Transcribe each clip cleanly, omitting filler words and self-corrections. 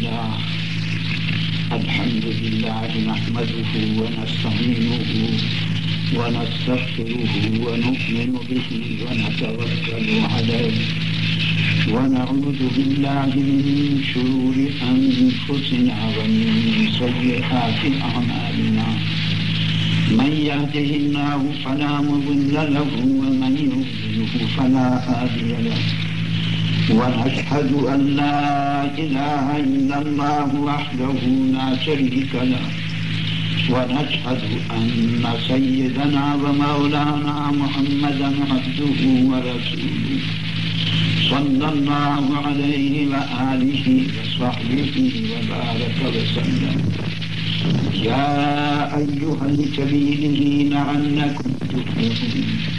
لله الحمد لله نحمده ونستعينه ونستغفره ونؤمن به ونتوكل عليه ونعوذ بالله من شرور أنفسنا ومن سيئات أعمالنا من يهده الله فلا مضل له ومن يضلله فلا هادي له ونشهد أن لا إله إلا الله وحده لا شريك له ونشهد أن سيدنا ومولانا محمدا عبده ورسوله صلى الله عليه وآله وصحبه وبارك وسلم يا أيها الكبيرين عنكم تفلحون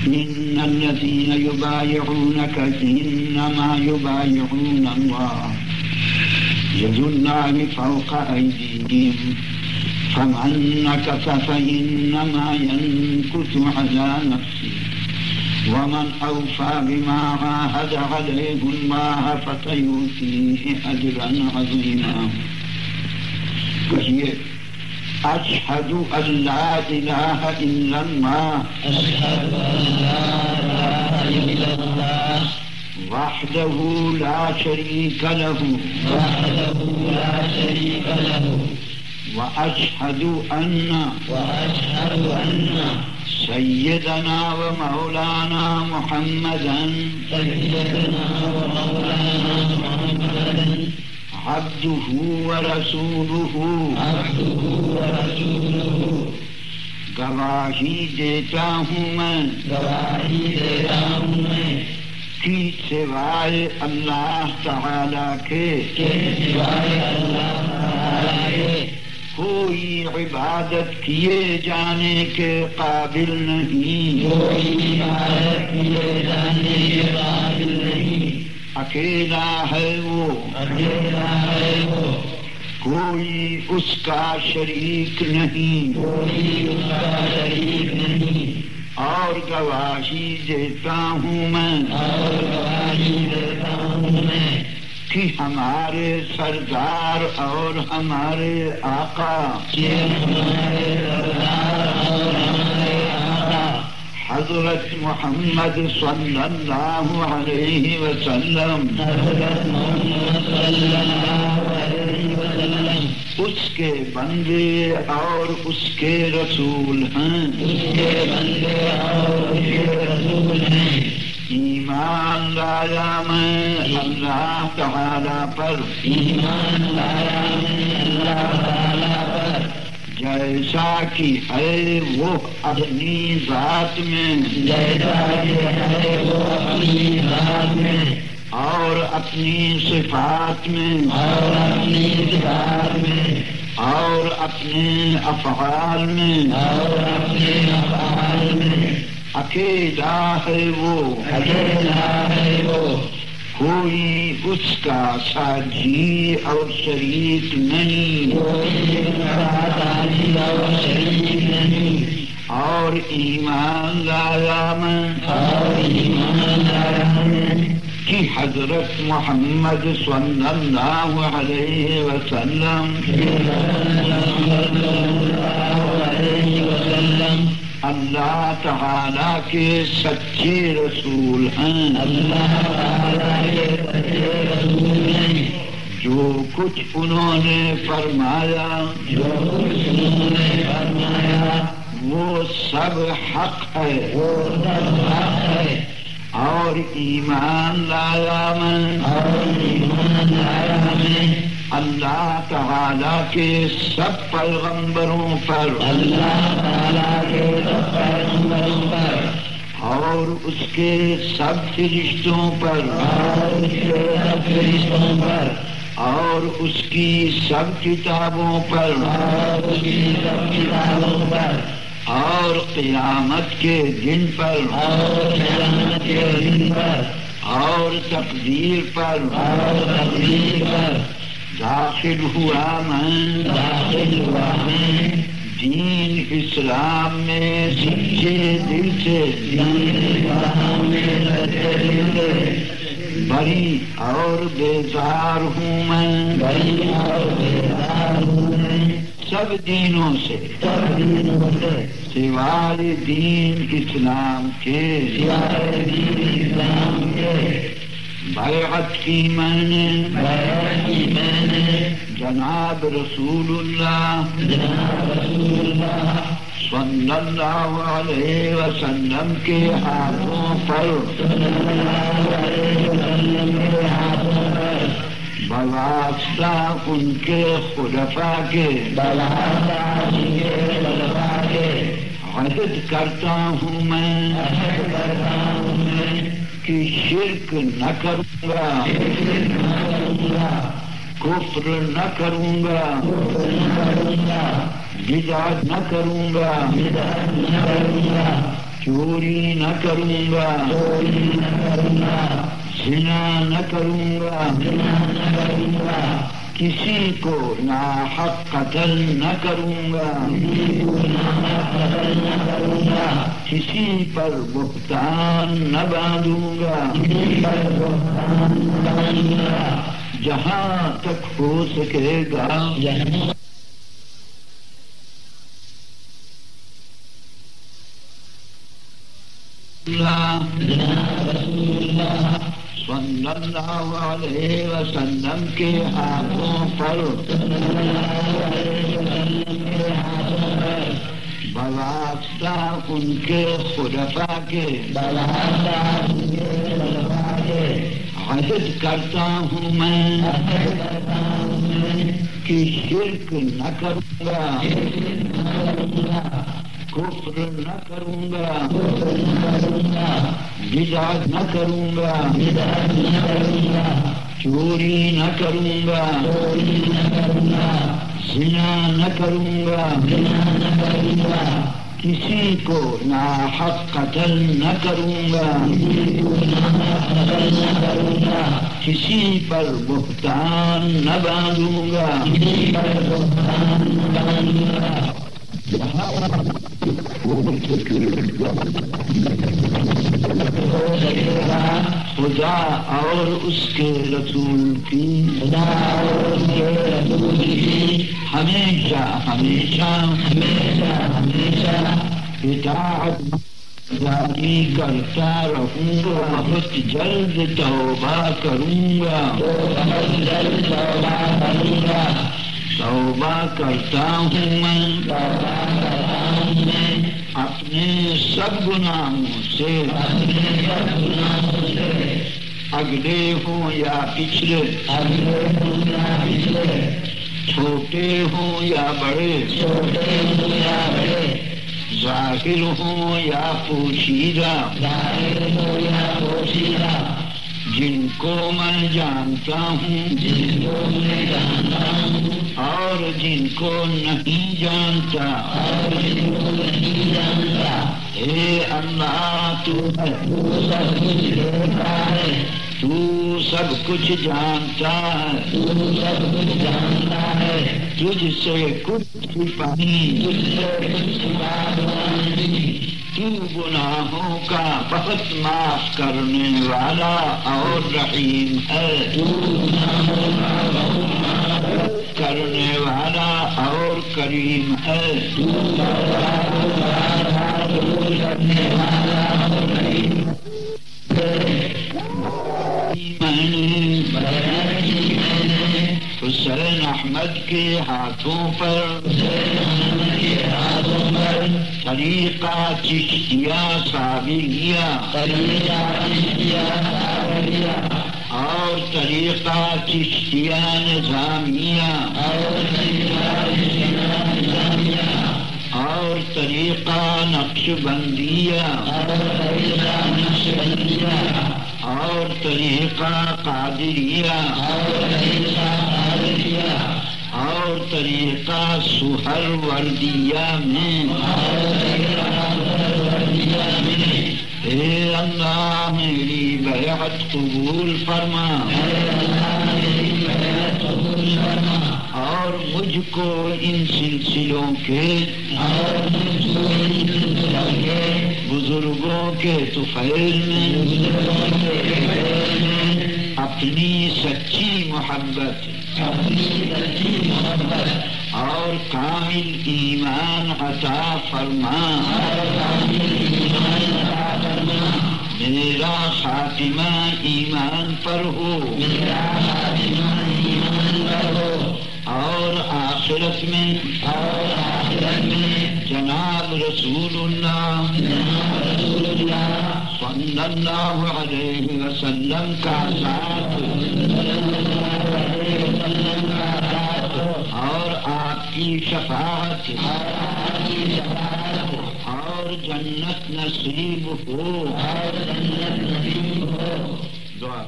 إن الذين يبايعونك إنما يبايعون الله يد الله فوق أيديهم فمن نكث فإنما ينكث على نفسه ومن أوفى بما عاهد عليه الله فسيؤتيه أجرا عظيما أشهد أن لا إله إلا الله أشهد أن لا إله إلا الله وحده لا شريك له وأشهد أن سيدنا ومولانا محمدا عبده ورسوله گواہی دیتا ہوں میں کہ سوائے اللہ تعالیٰ کے کوئی عبادت کیے جانے کے قابل نہیں اکیلا ہے وہ کوئی اس کا شریک نہیں اور گواہی دیتا ہوں میں کہ ہمارے سردار اور ہمارے آقا حضرت محمد صلی اللہ علیہ وسلم اس کے بندے اور اس کے رسول ہیں ایمان لایا میں اللہ تعالیٰ پر جیسا کہ ہے وہ اپنی ذات میں اور اپنی صفات میں اور اپنے افعال میں اکیلا ہے وہ کوئی اس کا ساجی اور شریک نہیں اور ایمان لایا میں کہ حضرت محمد صلی اللہ علیہ وسلم اللہ تعالیٰ کے سچے رسول ہیں جو کچھ انہوں نے فرمایا وہ سب حق ہے اور ایمان لایا میں اللہ تعالیٰ کے سب پیغمبروں پر اور اس کے سب فرشتوں پر اور اس کی سب کتابوں پر اور قیامت کے دن پر اور تقدیر پر داخل ہوا میں دین اسلام میں سچے دل سے بری اور بیزار ہوں میں سب دینوں سے سوائے دین اسلام کے بیعت کی میں نے جناب رسول اللہ صلی اللہ علیہ وسلم کے ہاتھوں پر بواسطہ ان کے خلفاء کے عہد کرتا ہوں میں کہ شرک نہ کروں گا، کفر نہ کروں گا، بدعت نہ کروں گا، چوری نہ کروں گا، زنا نہ کروں گا، کسی کو ناحق قتل نہ کروں گا، کسی پر بہتان نہ باندھوں گا، جہاں تک ہو سکے گا صلی اللہ علیہ وسلم کے ہاتھوں پر بواسطہ ان کے خلفاء کے عہد کرتا ہوں میں کہ شرک نہ کروں گا، کفر نہ کروں گا، بدعت نہ کروں گا، چوری نہ کروں گا، زنا نہ کروں گا، کسی کو ناحق قتل نہ کروں گا، کسی پر بہتان نہ باندھوں گا، خدا اور اس کے رسول کی ہمیشہ اطاعت جاری کرتا رہوں گا، بہت جلد توبہ کروں گا، توبہ کرتا ہوں میں اپنے سب گناہوں سے، اگلے ہوں یا پچھلے، چھوٹے ہوں یا بڑے، ظاہر ہوں یا پوشیدہ، جن کو میں جانتا ہوں اور جن کو نہیں جانتا، اے اللہ تو سب کچھ جانتا ہے، تجھ سے کچھ چھپا نہیں، تو گناہوں کا بہت معاف کرنے والا اور رحیم ہے، کرنے والا اور کریم ہے، حسین احمد کے ہاتھوں پر طریقہ چشتیہ صابریہ اور طریقہ چشتیہ نظامیہ اور طریقہ نقش بندیہ اور طریقہ قادریہ اور طریقہ سہر وردیہ میں، اے اللہ میری بیعت قبول فرما اور مجھ کو ان سلسلوں کے بزرگوں کے طفیل میں اپنی سچی محبت اور کامل ایمان عطا فرما میرا خاتمہ ایمان پر ہو اور آخرت میں جناب رسول اللہ صلی اللہ علیہ وسلم کا ساتھ اور آپ کی شفاعت اور جنت نصیب ہو. دعا